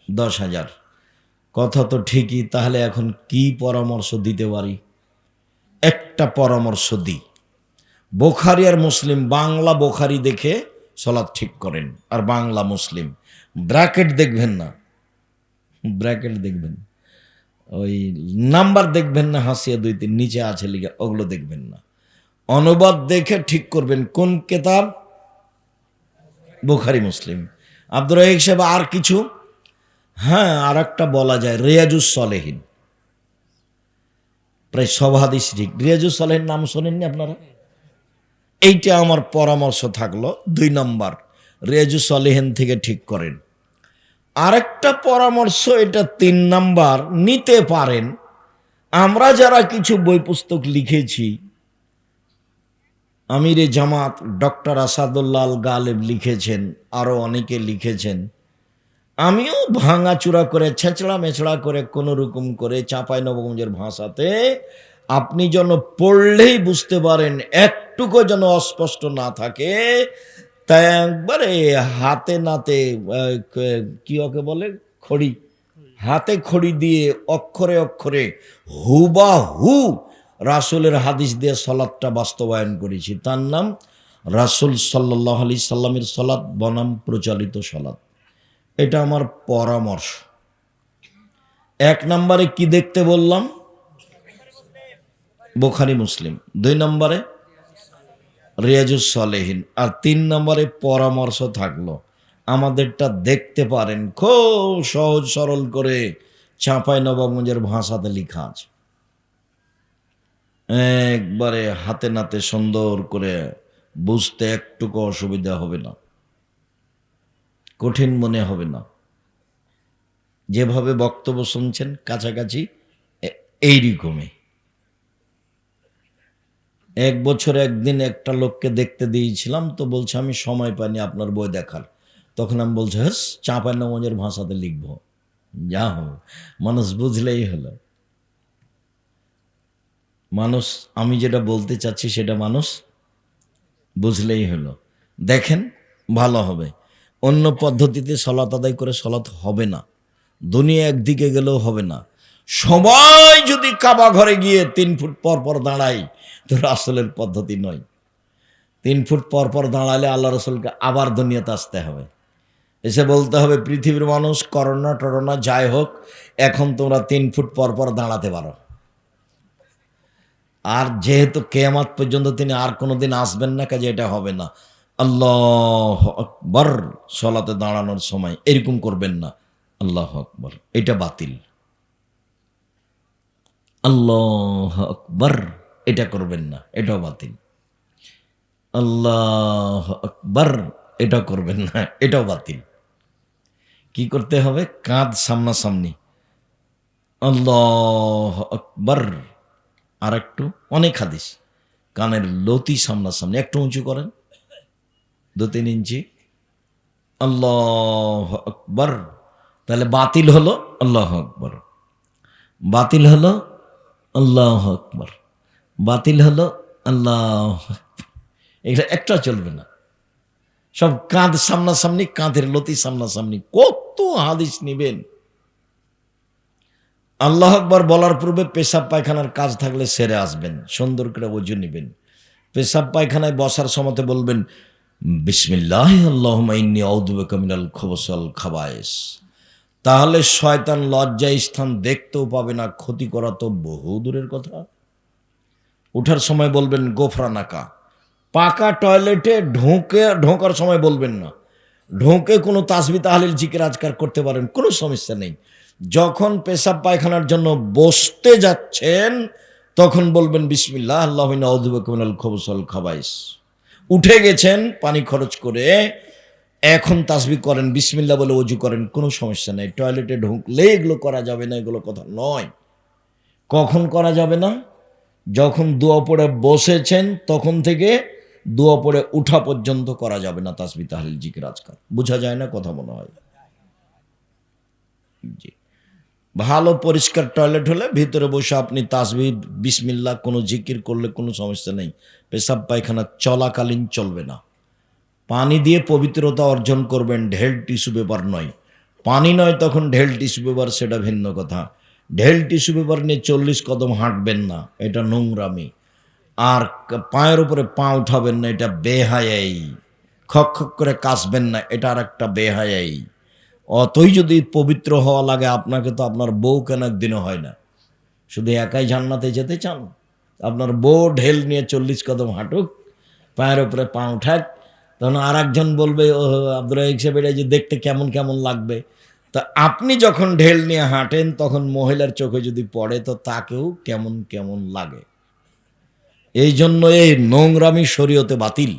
10,000। কথা তো ঠিকই, তাহলে এখন কি পরামর্শ দিতে পারি? একটা পরামর্শ দিই, বুখারী আর মুসলিম, বাংলা বুখারী দেখে সালাত ঠিক করেন, আর বাংলা মুসলিম। ব্র্যাকেট দেখবেন না, ব্র্যাকেট দেখবেন, ওই নাম্বার দেখবেন না, হাসিয়া 2-3 নিচে আছে লিখে, ওগুলো দেখবেন না। অনুবাদ দেখে ঠিক করবেন। কোন কিতাব? বুখারী মুসলিম। আব্দুর রাহিক সাহেব, আর কিছু? হ্যাঁ, আর একটা বলা যায়, রিয়াজুস সলেহিন। প্রায় সব হাদিস ঠিক। রিয়াজুস সলেহিন নাম শোনেননি আপনারা? এইটা আমার পরামর্শ থাকলো, 2 নম্বর, রিয়াজুস সলেহিন থেকে ঠিক করেন। আরেকটা পরামর্শ, এটা 3 নাম্বার, নিতে পারেন। আমরা যারা কিছু বই পুস্তক লিখেছি, আমিরে জামাত ডক্টর আসাদুল্লাহ আল গালেব লিখেছেন, আরও অনেকে লিখেছেন। আমিও ভাঙাচুরা করে, ছেঁচড়া মেছড়া করে, কোনো রকম করে চাঁপাইনবাবগঞ্জের ভাষাতে আপনি যেন পড়লেই বুঝতে পারেন, একটুকু যেন অস্পষ্ট না থাকে, তাই একবারে হাতে নাতে, কি ওকে বলে, খড়ি, হাতে খড়ি দিয়ে অক্ষরে অক্ষরে হুবাহু রাসূলের হাদিস দিয়ে সালাতটা বাস্তবায়ন করেছি। তার নাম রাসূল সাল্লাল্লাহু আলাইহি সাল্লামের সালাত বনাম প্রচলিত সালাত। এটা আমার পরামর্শ। 1 নম্বরে কি দেখতে বললাম? বুখারী মুসলিম। 2 নম্বরে রিয়াজুস সলেহিন। আর 3 নম্বরে পরামর্শ থাকলো, আমাদেরটা দেখতে পারেন, খুব সহজ সরল করে চাঁপাইনবাবগঞ্জের ভাষাতে লেখা আছে, একবারে হাতে নাতে সুন্দর করে, বুঝতে একটুকু অসুবিধা হবে না, কঠিন মনে হবে না। যেভাবে বক্তব্য শুনছেন কাছাকাছি এইরকমই। 1 বছর একদিন একটা লোককে দেখতে দিয়েছিলাম, তো বলছে আমি সময় পাইনি আপনার বই দেখার। তখন আমি বলছি, হ্যাঁ, চাঁপাইনবাবগঞ্জের ভাষাতে লিখবো, যা হোক, মানুষ বুঝলেই হলো। মানুষ, আমি যেটা বলতে চাচ্ছি সেটা মানুষ বুঝলেই হলো। দেখেন, ভালো হবে। অন্য পদ্ধতিতে সালাত আদায় করে সালাত হবে না, দুনিয়া একদিকে গেলেও হবে না। সবাই যদি কাবা ঘরে গিয়ে 3 ফুট পর পর দাঁড়াই, তো রাসূলের পদ্ধতি নয়। 3 ফুট পর পর দাঁড়ালে আল্লাহ রাসূলকে আবার দুনিয়াতে আসতে হবে, এসে বলতে হবে, পৃথিবীর মানুষ, করোনা টরোনা যাই হোক, এখন তোমরা 3 ফুট পর পর দাঁড়াতে পারো। আর যেহেতু কিয়ামত পর্যন্ত তিনি আর কোনোদিন আসবেন না, কাজে এটা হবে না। আল্লাহু আকবার, সালাতে দাঁড়ানোর সময় এরকম করবেন না, আল্লাহু আকবার, এটা বাতিল। আল্লাহু আকবার, এটা করবেন না, এটাও বাতিল। আল্লাহু আকবার, এটা করবেন না, এটাও বাতিল। কি করতে হবে? কাঁধ সামনাসামনি, আল্লাহু আকবার। আর একটু, অনেক হাদিস, কানের লতি সামনাসামনি, একটু উঁচু করেন, 2-3 ইঞ্চি, আল্লাহু আকবার। তাহলে বাতিল হলো আল্লাহু আকবার, বাতিল হলো আল্লাহু আকবার, বাতিল হলো আল্লাহু আকবার। এটা একটা চলবে না, সব কাঁধ সামনাসামনি, কাঁধের লতি সামনাসামনি। কত হাদিস নিবেন? আল্লাহ আকবার বলার পূর্বে পেশাব পায়খানার কাজ থাকলে সেরে আসবেন, সুন্দর করে ওযু নেবেন। পেশাব পায়খানায় বসার সময়তে বলবেন, বিসমিল্লাহ আল্লাহুম্মা ইন্নী আউযু বিকা মিনাল খুবুসি ওয়াল খাবায়েস। তাহলে শয়তান লজ্জায় স্থান দেখতেও পাবে না, ক্ষতি করা তো বহু দূরের কথা। উঠার সময় বলবেন গোফরানাকা। পাকা টয়লেটে ঢোকার সময় বলবেন না, ঢোকে কোনো তাসবিহ তাহলিল জিকির আজকার করতে পারেন, কোনো সমস্যা নেই। যখন পেশাব পায়খানার জন্য বসতে যাচ্ছেন, তখন বলবেন বিসমিল্লাহ আল্লাহুম্মা ইন্নী আউযু বিকা মিনাল খুবুসি ওয়াল খাবায়েস। উঠে গেছেন পানি খরচ করে, এখন তাসবিহ করেন, বিসমিল্লাহ বলে ওযু করেন, কোনো সমস্যা নেই। টয়লেটে ঢুকলে এগুলো করা যাবে না, এগুলো কথা নয়। কখন করা যাবে না? যখন দোয়া পড়ে বসেছেন তখন থেকে দোয়া পড়ে উঠা পর্যন্ত করা যাবে না তাসবিহ তাহলিল জিকির আজকার। বোঝা যায় না কথা, মনে হয়? জি। ভালো পরিষ্কার টয়লেট হলে ভিতরে বসে আপনি তাসবিহ বিসমিল্লাহ কোনো জিকির করলে কোনো সমস্যা নেই। পেশাব পায়খানা চলাকালীন চলবে না। পানি দিয়ে পবিত্রতা অর্জন করবেন, ঢেল টিস্যু পেপার নয়। পানি নয় তখন ঢেল টিস্যু পেপার, সেটা ভিন্ন কথা। ঢেল টিস্যু পেপার নিয়ে 40 কদম হাঁটবেন না, এটা নোংরামি। আর পায়ের উপরে পা উঠাবেন না, এটা বেহায়াই। খক খক করে কাশবেন না, এটা আর একটা বেহায়াই। অতই যদি পবিত্র হওয়া লাগে আপনাকে, তো আপনার বউ কেন একদিনও হয় না? শুধু একাই জান্নাতে যেতে চান? আপনার বউ ঢেল নিয়ে 40 কদম হাঁটুক, পায়ের উপরে পা উঠাক, তখন আর একজন বলবে ও আব্দুর রাহিক সাহেব এটা যে দেখতে কেমন কেমন লাগবে। তা আপনি যখন ঢেল নিয়ে হাঁটেন তখন মহিলার চোখে যদি পড়ে তো তাকেও কেমন কেমন লাগে। এই জন্য এই নোংরামি শরীয়তে বাতিল,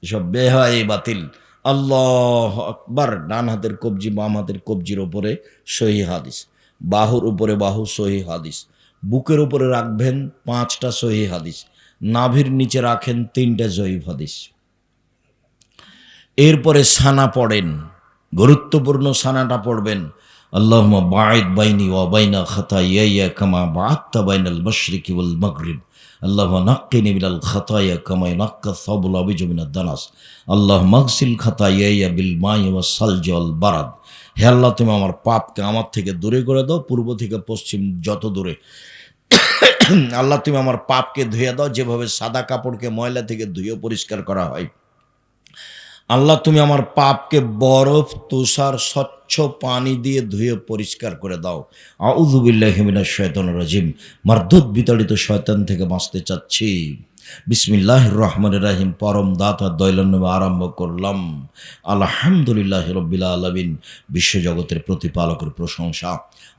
এসব বেহাই বাতিল। আল্লাহ আকবার। ডান হাতের কবজি বাম হাতের কবজির ওপরে সহি হাদিস, বাহুর উপরে বাহু সহি হাদিস, বুকের উপরে রাখবেন 5টা সহি হাদিস, নাভির নিচে রাখেন 3টে জয়ীফ হাদিস। এরপরে সানা পড়েন, গুরুত্বপূর্ণ সানাটা পড়বেন। আল্লাহুম্মা বাঈদ বাইনি ওয়া বাইনা খাতায়ায়া কামা বা'আদতা বাইনাল মাশরিকি ওয়াল মাগরিব। আল্লাহুম্মা নাক্কিনি মিনাল খাতায়া কামা ইয়ানক্কা সাবুল আবিজু মিনাদ দানাস। আল্লাহুম্মা আগসিল খাতায়ায়া বিল মাই ওয়াস সালজি ওয়াল বারাদ। হে আল্লাহ, তুমি আমার পাপকে আমার থেকে দূরে করে দাও, পূর্ব থেকে পশ্চিম যত দূরে। আল্লাহ, তুমি আমার পাপকে ধুয়ে দাও যেভাবে সাদা কাপড়কে ময়লা থেকে ধুয়ে পরিষ্কার করা হয়। আল্লাহ, তুমি আমার পাপকে বরফ তুষার স্বচ্ছ পানি দিয়ে ধুয়ে পরিষ্কার করে দাও। আউযু বিল্লাহি মিনাশ শাইতানির রাজিম। মারদুদ বিতাড়িত শয়তান থেকে বাঁচতে চাচ্ছি। বিসমিল্লাহির রহমানির রহিম। পরম দাতা দয়ালুর নামে আরম্ভ করলাম। আলহামদুলিল্লাহি রাব্বিল আলামিন। বিশ্বজগতের প্রতিপালকের প্রশংসা।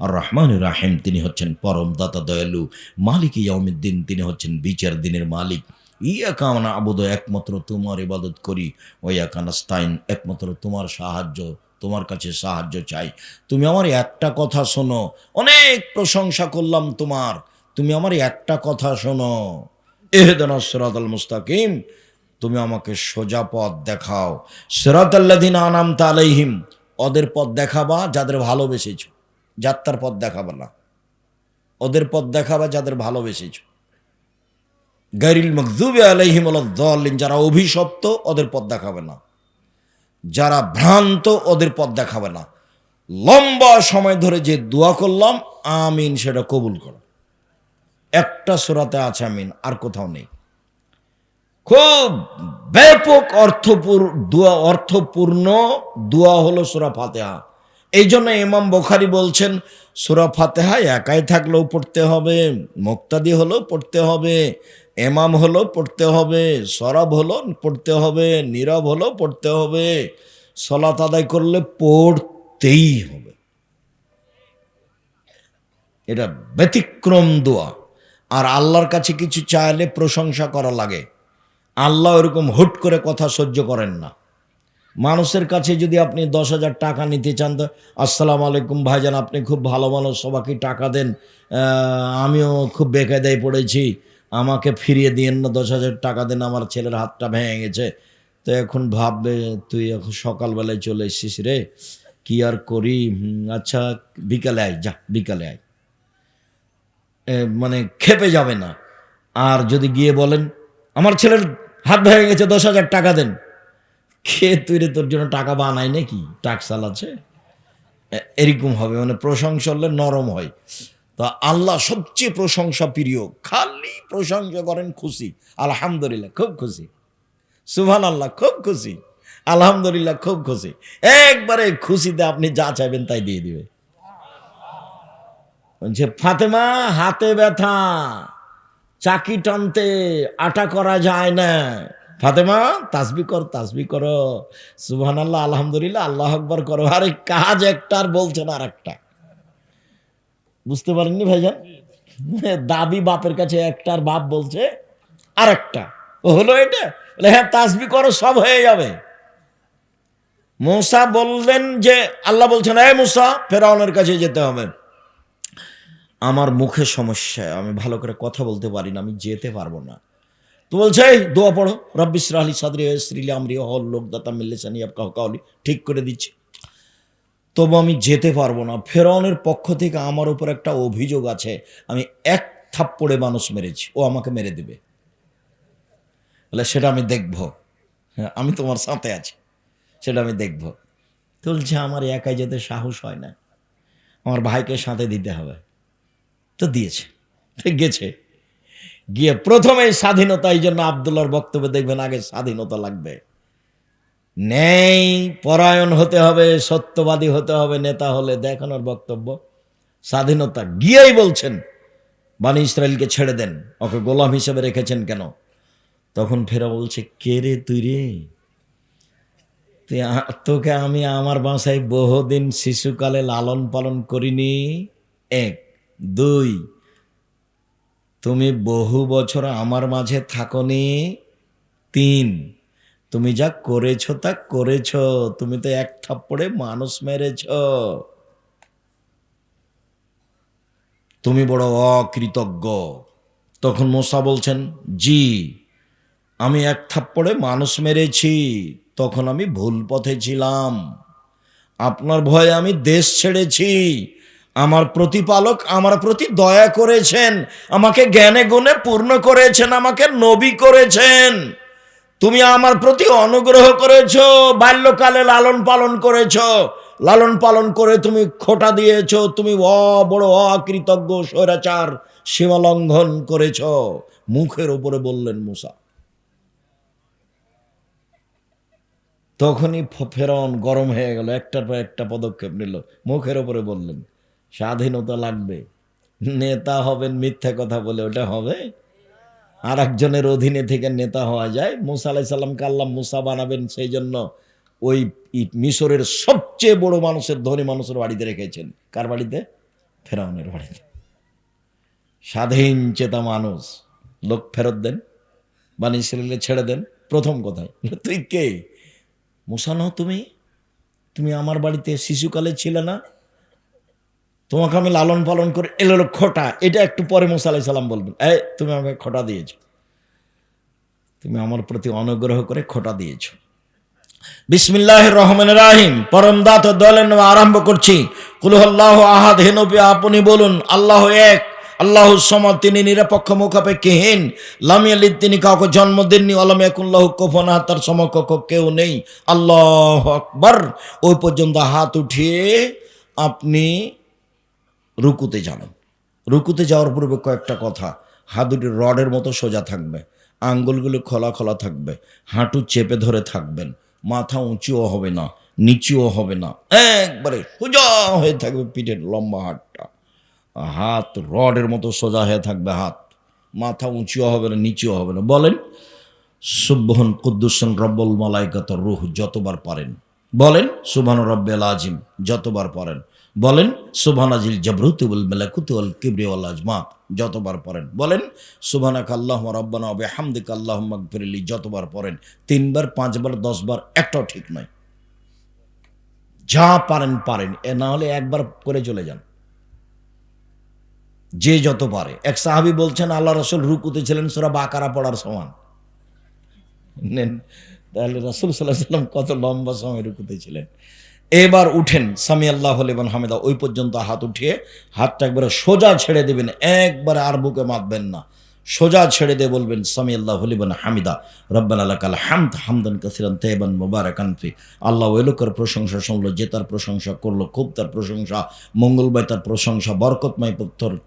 আর রহমানির রহিম, তিনি হচ্ছেন পরম দাতা দয়ালু। মালিক ইয়াউমিদ্দিন, তিনি হচ্ছেন বিচার দিনের মালিক। ইয়াকা না'বুদু, একমাত্র তোমার ইবাদত করি। ওয়া ইয়াকা নাস্তাইন, একমাত্র তোমার সাহায্য, তোমার কাছে সাহায্য চাই। তুমি আমার একটা কথা শোনো। অনেক প্রশংসা করলাম তোমার, তুমি আমার একটা কথা শোনো। ইহদিনাস সিরাতাল মুস্তাকিম, তুমি আমাকে সোজা পথ দেখাও। সিরাতাল্লাযিনা আনআমতা আলাইহিম, ওদের পথ দেখাবা যাদের ভালোবেসেছো, যাত্রার পথ দেখাবা না। ওদের পথ দেখাবা যাদের ভালোবেসেছো। গায়রিল মাগযুবি আলাইহিম ওয়ালাদ-দাল্লিন, যারা অভিশপ্ত ওদের পথ দেখাবে না, যারা ভ্রান্ত ওদের পথ দেখাবে না। লম্বা সময় ধরে যে দোয়া করলাম আমিন, সেটা কবুল করো। একটা সূরাতে আছে আমিন, আর কোথাও নেই। খুব ব্যাপক অর্থপূর্ণ দোয়া হলো সূরা ফাতিহা। এই জন্য ইমাম বুখারী বলছেন সূরা ফাতিহা একাই থাকলেও পড়তে হবে, মুক্তাদি হলেও পড়তে হবে, ইমাম হলেও পড়তে হবে, সরব হলেও পড়তে হবে, নীরব হলেও পড়তে হবে, সালাত আদায় করলে পড়তেই হবে। এটা ব্যতিক্রম দোয়া। আর আল্লাহর কাছে কিছু চাইলে প্রশংসা করা লাগে। আল্লাহ এরকম হুট করে কথা সহ্য করেন না। মানুষের কাছে যদি আপনি 10,000 টাকা নিতে চান, তো আসসালামু আলাইকুম ভাইজান, আপনি খুব ভালো মানুষ, সবাইকে টাকা দেন, আমিও খুব বেকায়দায় পড়েছি, আমাকে ফিরিয়ে দিয়েন না, 10,000 টাকা দেন, আমার ছেলের হাতটা ভেঙে গেছে। তো এখন ভাববে তুই এখন সকালবেলায় চলে এসেছিস রে, কি আর করি, আচ্ছা বিকালে আয়, যা বিকালে আয়। মানে খেপে যাবে না। আর যদি গিয়ে বলেন আমার ছেলের হাত ভেঙে গেছে, 10,000 টাকা দেন, কে তুই রে, তোর জন্য টাকা বানায় নাকি, টাকসাল আছে, এরকম হবে। মানে প্রশংসা হলে নরম হয়। তা আল্লাহ সবচেয়ে প্রশংসা প্রিয়, খালি প্রশংসা করেন, খুশি, আলহামদুলিল্লাহ খুব খুশি, সুবহানাল্লাহ খুব খুশি, আলহামদুলিল্লাহ খুব খুশি। একবারে খুশিতে আপনি যা চাইবেন তাই দিয়ে দিবে। বলছে ফাতেমা হাতে ব্যথা, চাকি টানতে আটা করা যায় না, ফাতেমা তাসবিহ কর, তাসবিহ করো, সুবহানাল্লাহ আলহামদুলিল্লাহ আল্লাহু আকবার করো। আরে কাজ একটা আর বলছেন আর একটা। বুঝতে পারেননি ভাইজান? দাবি বাপের কাছে একটা, আর বাপ বলছে আর একটা। হলো এটা? হ্যাঁ তাসবিহ করো, সব হয়ে যাবে। মূসা বললেন যে, আল্লাহ বলছেন এই মূসা ফেরাউনের কাছে যেতে হবে। আমার মুখে সমস্যা, আমি ভালো করে কথা বলতে পারি না, আমি যেতে পারবো না। তো বলছে এই দোয়া পড়ো, রব্বি ইশরাহ লি সাদরি ওয়া ইয়াসসির লি আমরি ওয়াহলুল উকদাতাম মিন লিসানি ইয়াফকাহু কাওলি, ঠিক করে দিচ্ছি। তবু আমি যেতে পারবো না। ফেরাউনের পক্ষ থেকে আমার উপর একটা অভিযোগ আছে, আমি এক থাপ্পড়ে মানুষ মেরেছি, ও আমাকে মেরে দেবে। বলে সেটা আমি দেখব, হ্যাঁ আমি তোমার সাথে আছি, সেটা আমি দেখব। বলছে আমার একাই যেতে সাহস হয় না, আমার ভাইকে সাথে দিতে হবে। তো দিয়েছে, গেছে। গিয়ে প্রথমেই স্বাধীনতা, এই জন্য আব্দুল্লাহর বক্তব্যে দেখবেন আগে স্বাধীনতা লাগবে, ন্যায় পরায়ণ হতে হবে, সত্যবাদী হতে হবে নেতা হলে। দেখানোর বক্তব্য স্বাধীনতা। গিয়েই বলছেন বনী ইসরায়েলকে ছেড়ে দেন, ওকে গোলাম হিসেবে রেখেছেন কেন? তখন ফেরা বলছে কে রে তুই রে, তোকে আমি আমার বাসায় বহুদিন শিশুকালে লালন পালন করিনি? এক। দুই, তুমি বহু বছর আমার মাঝে থাকনি? তিন, তুমি যা করেছ তা করেছ, তুমি তো এক থাপ্পড়ে মানুষ মেরেছ, তুমি বড় অকৃতজ্ঞ। তখন মূসা বলছেন জি, আমি এক থাপ্পড়ে মানুষ মেরেছি, তখন আমি ভুল পথে ছিলাম, আপনার ভয়ে আমি দেশ ছেড়েছি, আমার প্রতিপালক আমার প্রতি দয়া করেছেন, আমাকে জ্ঞানে গুণে পূর্ণ করেছেন, আমাকে নবী করেছেন, তুমি আমার প্রতি অনুগ্রহ করেছ, বাল্যকালে লালন পালন করেছ, লালন পালন করে তুমি খোটা দিয়েছ, তুমি বড় অকৃতজ্ঞ স্বৈরাচার, সীমা লঙ্ঘন করেছ। মুখের উপরে বললেন মূসা। তখনই ফেরাউন গরম হয়ে গেল, একটার পর একটা পদক্ষেপ নিল। মুখের উপরে বললেন স্বাধীনতা লাগবে, নেতা হবেন মিথ্যা কথা বলে, ওটা হবে? আর একজনের অধীনে থেকে নেতা হওয়া যায়? মুসা আলাইহিস সালামকে আল্লাহ মুসা বানাবেন, সেই জন্য ওই মিশরের সবচেয়ে বড় মানুষের, ধনী মানুষের বাড়িতে রেখেছেন। কার বাড়িতে? ফেরাউনের বাড়িতে। স্বাধীন চেতা মানুষ, লোক ফেরত দেন, বনী ইসরাইলকে ছেড়ে দেন। প্রথম কথাই, তুই কে? মুসা নও তুমি? তুমি আমার বাড়িতে শিশুকালে ছিলে না? তোমাকে আমি লালন পালন করে এলো খোটা। এটা একটু পরে মুসা আলাইহিস সালাম বলবেন, তুমি আমাকে খোটা দিয়েছ, তুমি আমার প্রতি অনুগ্রহ করে খোটা দিয়েছ। বিসমিল্লাহির রহমানির রহিম, পরম দাতা দয়ালুর নামে আরম্ভ করছি। কুল হুয়াল্লাহু আহাদ, হে নবী আপনি বলুন আল্লাহ এক, আল্লাহু সামাদ, তিনি নিরপেক্ষ মুখাপেক্ষীহীন, লাম ইয়ালিদ, তিনি কাউকে জন্ম দেননি, ওয়া লাম ইয়াকুল লাহু কুফুওয়ান আহাদ, তার সমকক্ষ কেউ নেই। আল্লাহু আকবার। ওই পর্যন্ত হাত উঠিয়ে আপনি রুকুতে যাবেন। রুকুতে যাওয়ার পূর্বে কয়েকটা কথা, হাত দুটি রডের মতো সোজা থাকবে, আঙ্গুলগুলো খোলা খোলা থাকবে, হাঁটু চেপে ধরে থাকবেন, মাথা উঁচুও হবে না নিচুও হবে না, একবারে সোজা হয়ে থাকবে পিঠের লম্বা হাতটা, হাত রডের মতো সোজা হয়ে থাকবে, হাত, মাথা উঁচুও হবে না নিচুও হবে না। বলেন সুবহান কুদ্দুসুন রব্বুল মালাইকাত রূহ, যতবার পারেন বলেন। সুবহান রব্বিল আযীম, যতবার পারেন বলেন। সুবহানাজিল জাবরুতি ওয়াল মালাকুতি ওয়াল কিবরিয়া ওয়াল আজমাত, যতবার পড়েন বলেন। সুবহানাকা আল্লাহুম্মা রাব্বানা ওয়া বিহামদিকা আল্লাহুম্মা গফিরলি, যতবার পড়েন। 3 বার 5 বার 10 বার একটাও ঠিক নয়, যা পারেন পারেন, এ না হলে একবার করে চলে যান, যে যত পারে। এক সাহাবী বলছেন আল্লাহ রাসূল রুকুতে ছিলেন সূরা বাকারা পড়ার সমান। নেন তাহলে রাসূল সাল্লাল্লাহু আলাইহি ওয়াসাল্লাম কত লম্বা সময় রুকুতে ছিলেন। এবার উঠেন সামি আল্লাহু লিমান হামিদা, ওই পর্যন্ত হাত উঠিয়ে হাতটা একবারে সোজা ছেড়ে দেবেন, একবারে আর বুকে মাপবেন না, সোজা ছেড়ে দিয়ে বলবেন সামি আল্লাহু লিমান হামিদা রব্বানা লাকাল হামদ হামদান কাসিরান তাইয়িবান মুবারাকান ফি। আল্লাহ ওই লোকের প্রশংসা শুনলো যে তার প্রশংসা করলো, খুব তার প্রশংসা, মঙ্গলময় তার প্রশংসা, বরকতময়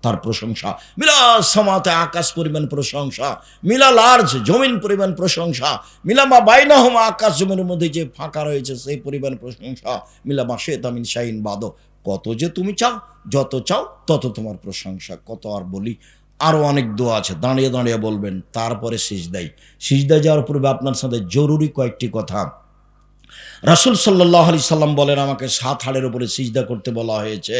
তার প্রশংসা, মিলা সামাতে আকাশ পরিমাণ প্রশংসা, মিলা লার্জ জমিন পরিমাণ প্রশংসা, মিলা মা বাইনাহুমা আকাশ জমিনের মধ্যে যে ফাঁকা রয়েছে সেই পরিমাণ প্রশংসা, মিলা মা শাইতা মিন শাইইন বাদ, কত যে তুমি চাও, যত চাও তত তোমার প্রশংসা। কত আর বলি, আরও অনেক দোয়া আছে, দাঁড়িয়ে দাঁড়িয়ে বলবেন। তারপরে সিজদায়, সিজদায় যাওয়ার পূর্বে আপনার সাথে জরুরি কয়েকটি কথা। রাসূল সাল্লাল্লাহু আলাইহি সাল্লাম বলেন আমাকে 7 হাড়ের উপরে সিজদা করতে বলা হয়েছে,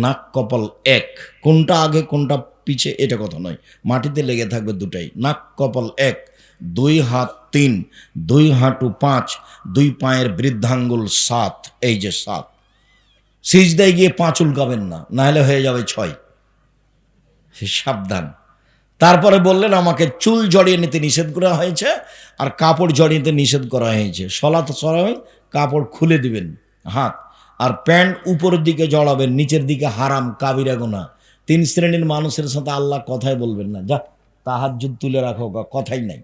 নাক কপাল এক, কোনটা আগে কোনটা পিছে এটা কথা নয়, মাটিতে লেগে থাকবে দুটাই। নাক কপাল এক, 2 হাত 3, 2 হাঁটু 5, 2 পায়ের বৃদ্ধাঙ্গুল 7, এই যে 7। সিজদায় গিয়ে 5 উল্কাবেন না, নাহলে হয়ে যাবে 6, সাবধান। তারপরে বললেন আমাকে চুল জড়িয়ে নিতে নিষেধ করা হয়েছে আর কাপড় জড়িয়ে নিতে নিষেধ করা হয়েছে। সলাত সরাই কাপড় খুলে দিবেন হাত, আর প্যান্ট উপরের দিকে জড়াবেন, নিচের দিকে হারাম, কাবিরা গুনাহ। 3 শ্রেণীর মানুষের সাথে আল্লাহ কথাই বলবেন না। যা তাহাজ্জুদ তুলে রাখো, কথাই নাই।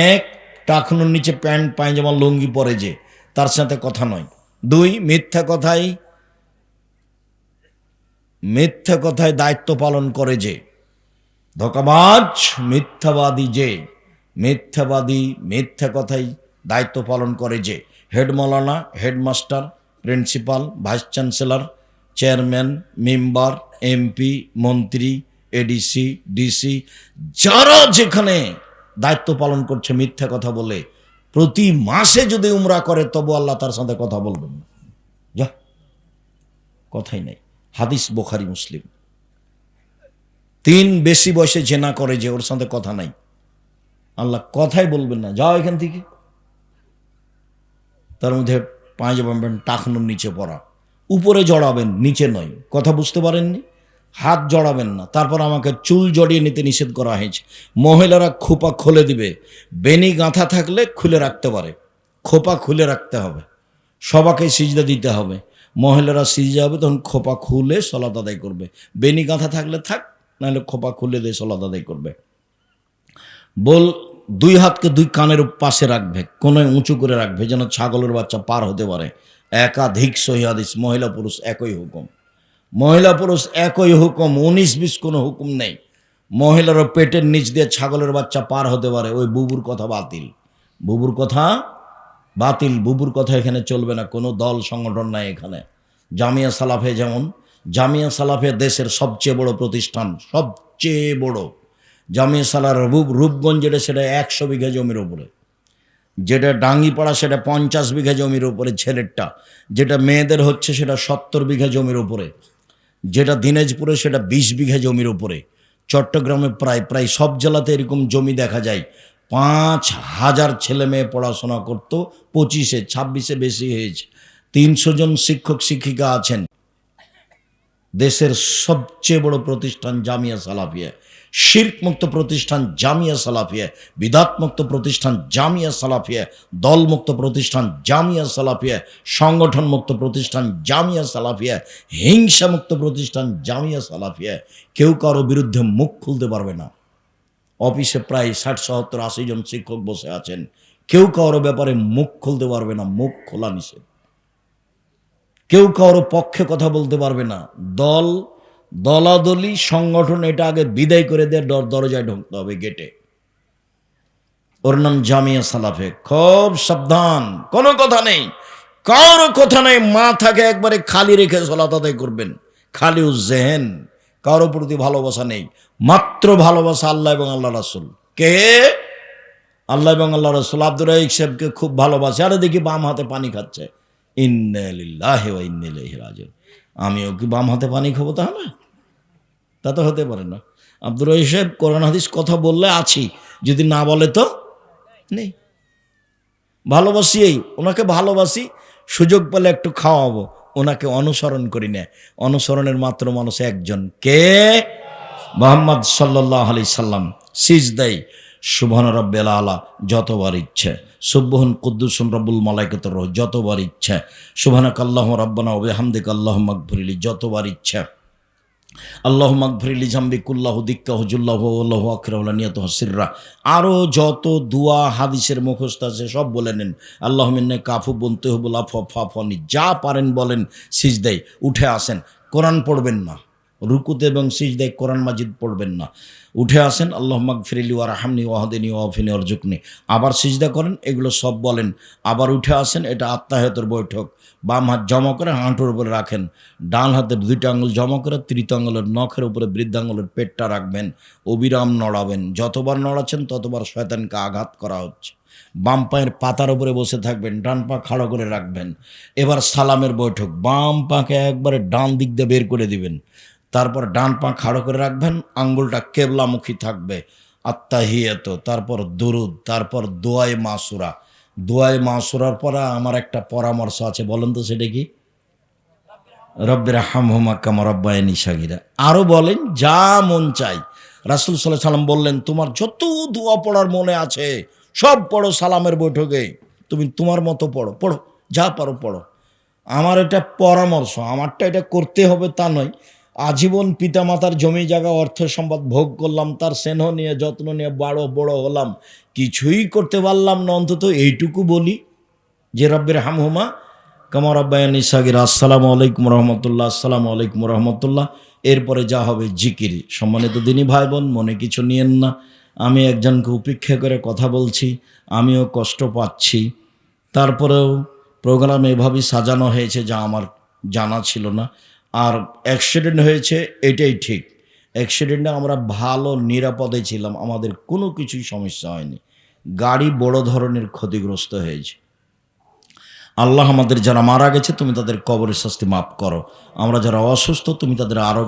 এক, টাকনুর নিচে প্যান্ট পায়জামা লুঙ্গি পরে যে, তার সাথে কথা নয়। 2, মিথ্যা কথায় দায়িত্ব পালন করে যে, ধোঁকাবাজ, মিথ্যাবাদী যে, মিথ্যা কথায় দায়িত্ব পালন করে যে, হেড মৌলানা, headmaster, principal, vice chancellor, chairman, member, MP, মন্ত্রী, এডিসি, ডিসি, যারা যেখানে দায়িত্ব পালন করছে মিথ্যা কথা বলে, প্রতি মাসে যদি উমরা করে তবু আল্লাহ তার সাথে কথা বলবেন না। যা কথাই নাই। হাদিস বুখারী মুসলিম। 3, বেশি বয়সে জেনা করে যে, ওর সাথে কথা নাই, আল্লাহ কথাই বলবেন না, যাও এখান থেকে। তার মধ্যে পায়জামা প্যান্ট টাকনুর নিচে পরা, উপরে জড়াবেন, নিচে নয়। কথা বুঝতে পারেননি? হাত জড়াবেন না। তারপর আমাকে চুল জড়িয়ে নিতে নিষেধ করা হয়েছে। মহিলারা খোপা খুলে দিবে, বেনি গাঁথা থাকলে খুলে রাখতে পারে, খোপা খুলে রাখতে হবে। সবাকে সিজদা দিতে হবে। মহিলারা সিজদা হবে তখন খোপা খুলে সলাত আদায় করবে। বেনি গাঁথা থাকলে থাক, নাহলে খোপা খুলে দিয়ে সলাত আদায় করবে। 2 হাতকে 2 কানের পাশে রাখবে, কোনোয় উঁচু করে রাখবে, যেন ছাগলের বাচ্চা পার হতে পারে। একাধিক সহিহ হাদিস, মহিলা পুরুষ একই হুকুম। মহিলা পুরুষ একই হুকুম, 19-20 কোনো হুকুম নেই। মহিলারও পেটের নিচ দিয়ে ছাগলের বাচ্চা পার হতে পারে। ওই বুবুর কথা বাতিল, বুবুর কথা এখানে চলবে না। কোনো দল সংগঠন নাই এখানে। জামিয়া সালাফে, যেমন জামিয়া সালাফে দেশের সবচেয়ে বড় প্রতিষ্ঠান, সবচেয়ে বড় জামিয়া সালার রূপগঞ্জ, যেটা সেটা 100 বিঘা জমির উপরে, যেটা ডাঙ্গিপাড়া সেটা 50 বিঘা জমির উপরে ছেলেরটা, যেটা মেয়েদের হচ্ছে সেটা 70 বিঘা জমির উপরে, যেটা দিনাজপুরে সেটা 20 বিঘা জমির উপরে, চট্টগ্রামে প্রায় সব জেলাতে এরকম জমি দেখা যায়। 5000 ছেলে মেয়ে পড়াশোনা করত, 25-এ 26-এ বেশি হয়েছে। 300 জন শিক্ষক শিক্ষিকা আছেন। দেশের সবচেয়ে বড় প্রতিষ্ঠান জামিয়া সালাফিয়া, শিরক মুক্ত প্রতিষ্ঠান জামিয়া সালাফিয়া, বিদাত মুক্ত প্রতিষ্ঠান জামিয়া সালাফিয়া, দল মুক্ত প্রতিষ্ঠান জামিয়া সালাফিয়া, সংগঠন মুক্ত প্রতিষ্ঠান জামিয়া সালাফিয়া, হিংসা মুক্ত প্রতিষ্ঠান জামিয়া সালাফিয়া। কেউ কারো বিরুদ্ধে মুখ খুলতে পারবে না। অফিসে প্রায় 60, 70, 80 জন শিক্ষক বসে আছেন, কেউ কারো ব্যাপারে মুখ খুলতে পারবে না, মুখ খোলা নিষেধ। কেউ কারো পক্ষে কথা বলতে পারবে না। দলাদলি সংগঠন, এটা আগে বিদায় করে দিয়ে দরজায় ঢুকতে হবে, গেটে। ওর নাম জামিয়া সালাফে। খুব সাবধান, কোনো কথা নেই, কারো কথা নেই। মাথাকে একবারে খালি রেখে সালাত আদায় করবেন, খালি উজ্জেহেন। কারো প্রতি ভালোবাসা নেই, মাত্র ভালোবাসা আল্লাহ এবং আল্লাহ রাসূল। কে? আল্লাহ এবং আল্লাহ রাসূল। আব্দুর রাজ্জাক সাহেবকে খুব ভালোবাসে। আরে দেখি বাম হাতে পানি খাচ্ছে, ইন্না লিল্লাহি ওয়া ইন্না ইলাইহি রাজিউন। আমিও কি বাম হাতে পানি খাবো? তাহলে তা তো হতে পারে না। আব্দুর রাজ্জাক সাহেব কোরআন হাদিস কথা বললে আছি, যদি না বলে তো নেই। ভালোবাসি, ওনাকে ভালোবাসি, সুযোগ পেলে একটু খাওয়াবো। ওনাকে অনুসরণ করি না, অনুসরণের মাত্র মানুষ একজন, কে? মুহাম্মদ সাল্লাল্লাহু আলাইহি সাল্লাম। সিজদায় সুবহান রাব্বিল আলা যতবার ইচ্ছে, সুবহান কুদ্দুসুম রব্বুল মালাইকাতুর রূহ যতবার ইচ্ছে, সুবহানাকাল্লাহু রাব্বানা ওয়া বিহামদিকা আল্লাহুম্মা গফিরলি যতবার ইচ্ছে, আল্লাহুম্মা গফিরলি জামবি কুল্লাহু দিক্কাহু জুল্লাহু ওয়াল্লাহু আকরাহু লা নিয়াতুহু সিররা। আরও যত দোয়া হাদিসের মুখস্থ আছে সব বলে নেন। আল্লাহুম্মা ইন্নাকা আফুবুন তুহিব্বুল আফওয়া ফা'ফু আননি। যা পারেন বলেন। সিজদায় উঠে আসেন, কোরআন পড়বেন না, রুকুতে এবং সিজদায় কোরআন মাজিদ পড়বেন না। উঠে আসেন, আল্লাহুম্মা গফিরলি ওয়ারহামনি ওয়াহদিনি ওয়াফিনি ওয়ারজুকনি। আবার সিজদা করেন, এগুলো সব বলেন। আবার উঠে আসেন, এটা আত্তাহিয়াতের বৈঠক। বাম হাত জমা করে হাঁটুর উপরে রাখেন, ডান হাতের 2টা আঙুল জমা করে তৃতীয় আঙুলের নখের উপরে বৃদ্ধাঙ্গুলের পেটটা রাখবেন, অবিরাম নড়াবেন। যতবার নড়াচ্ছেন ততবার শয়তানকে আঘাত করা হচ্ছে। বাম পায়ের পাতার উপরে বসে থাকবেন, ডান পা খাড়া করে রাখবেন। এবার সালামের বৈঠক, বাম পাকে একবারে ডান দিক দিয়ে বের করে দিবেন, তারপর ডান পা খাড়া করে রাখবেন, আঙ্গুলটা কেবলামুখী থাকবে। আত্তাহিয়াত, তারপর দুরুদ, তারপর দোয়ায়ে মাসুরা। দোয়ায়ে মাসুরার পরে আমার একটা পরামর্শ আছে, বলেন তো সেটা কি? রব্বিরহামহুমা কামা রাব্বায়ানি সাগীরা। আরো বলেন যা মন চাই। রাসূল সাল্লাল্লাহু আলাইহি সাল্লাম বললেন, তোমার যত দোয়া পড়ার মনে আছে সব পড়ো সালামের বৈঠকে। তুমি তোমার মতো পড়ো, যা পারো পড়ো। আমার এটা পরামর্শ, আমারটা এটা করতে হবে তা নয়। আজীবন পিতামাতার জমি জায়গা অর্থ সম্পদ ভোগ করলাম, তার স্নেহ নিয়ে যত্ন নিয়ে বড় হলাম, কিছুই করতে পারলাম না, অন্তত এইটুকু বলি যে রব্বির হামহুমা কামা রাব্বায়ানি সাগীরা। আসসালামু আলাইকুম রহমতুল্লাহ, আসসালামু আলাইকুম রহমতুল্লাহ। এরপরে যা হবে জিকির। সম্মানিত দিনী ভাই বোন, মনে কিছু নিয়েন না, আমি একজনকে উপেক্ষা করে কথা বলছি, আমিও কষ্ট পাচ্ছি। তারপরেও প্রোগ্রাম এভাবেই সাজানো হয়েছে যা আমার জানা ছিল না। আর অ্যাক্সিডেন্ট হয়েছে এটাই ঠিক, অ্যাক্সিডেন্টে আমরা ভালো নিরাপদে ছিলাম, আমাদের কোনো কিছুই সমস্যা হয়নি। গাড়ি বড় ধরনের ক্ষতিগ্রস্ত হয়েছে। আল্লাহ আমাদের যারা মারা গেছে তুমি তাদের কবরের শাস্তি মাফ করো, আমরা যারা অসুস্থ তুমি তাদের আরো